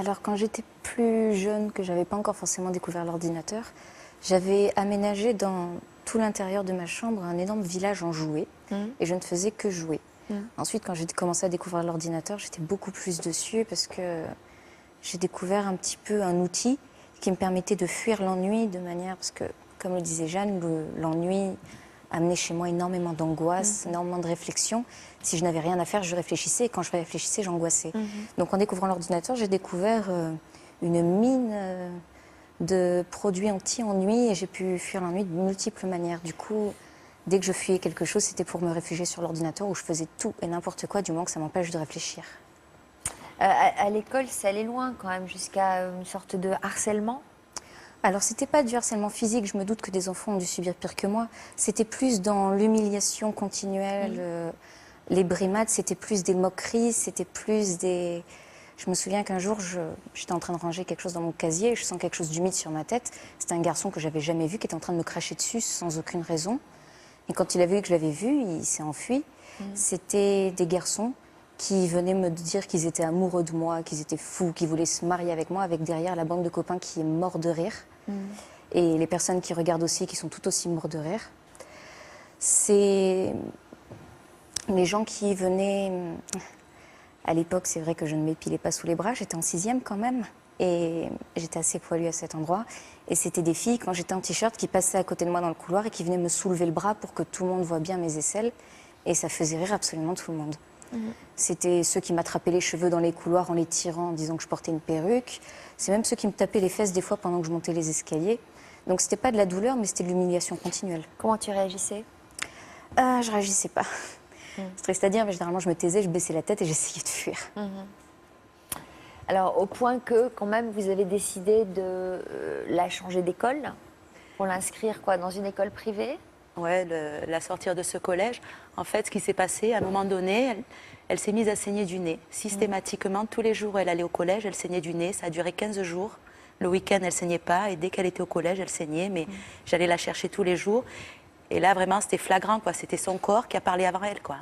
Alors, quand j'étais plus jeune, que j'avais pas encore forcément découvert l'ordinateur, j'avais aménagé dans tout l'intérieur de ma chambre un énorme village en jouets et je ne faisais que jouer. Ensuite, quand j'ai commencé à découvrir l'ordinateur, j'étais beaucoup plus dessus parce que j'ai découvert un petit peu un outil qui me permettait de fuir l'ennui de manière... Parce que, comme le disait Jeanne, l'ennui amenait chez moi énormément d'angoisse, énormément de réflexion. Si je n'avais rien à faire, je réfléchissais et quand je réfléchissais, j'angoissais. Donc en découvrant l'ordinateur, j'ai découvert une mine de produits anti-ennui et j'ai pu fuir l'ennui de multiples manières. Du coup, dès que je fuyais quelque chose, c'était pour me réfugier sur l'ordinateur où je faisais tout et n'importe quoi du moment que ça m'empêche de réfléchir. À l'école, ça allait loin quand même, jusqu'à une sorte de harcèlement. Alors, c'était pas du harcèlement physique, je me doute que des enfants ont dû subir pire que moi. C'était plus dans l'humiliation continuelle, les brimades, c'était plus des moqueries, c'était plus des... Je me souviens qu'un jour, j'étais en train de ranger quelque chose dans mon casier et je sens quelque chose d'humide sur ma tête. C'était un garçon que j'avais jamais vu qui était en train de me cracher dessus sans aucune raison. Et quand il a vu que je l'avais vu, il s'est enfui. C'était des garçons qui venaient me dire qu'ils étaient amoureux de moi, qu'ils étaient fous, qu'ils voulaient se marier avec moi, avec derrière la bande de copains qui est mort de rire. Et les personnes qui regardent aussi, qui sont tout aussi morts de rire. C'est les gens qui venaient... À l'époque, c'est vrai que je ne m'épilais pas sous les bras, j'étais en 6e quand même. Et j'étais assez poilue à cet endroit. Et c'était des filles, quand j'étais en t-shirt, qui passaient à côté de moi dans le couloir et qui venaient me soulever le bras pour que tout le monde voit bien mes aisselles. Et ça faisait rire absolument tout le monde. C'était ceux qui m'attrapaient les cheveux dans les couloirs en les tirant, en disant que je portais une perruque. C'est même ceux qui me tapaient les fesses des fois pendant que je montais les escaliers. Donc c'était pas de la douleur, mais c'était de l'humiliation continuelle. Comment tu réagissais? Je réagissais pas. C'est triste à dire, mais généralement je me taisais, je baissais la tête et j'essayais de fuir. Alors, au point que, quand même, vous avez décidé de la changer d'école pour l'inscrire quoi, dans une école privée? Ouais, la sortir de ce collège. En fait, ce qui s'est passé, à un moment donné, elle s'est mise à saigner du nez. Systématiquement, tous les jours où elle allait au collège, elle saignait du nez. Ça a duré 15 jours. Le week-end, elle saignait pas. Et dès qu'elle était au collège, elle saignait. Mais j'allais la chercher tous les jours. Et là, vraiment, c'était flagrant, quoi. C'était son corps qui a parlé avant elle, quoi.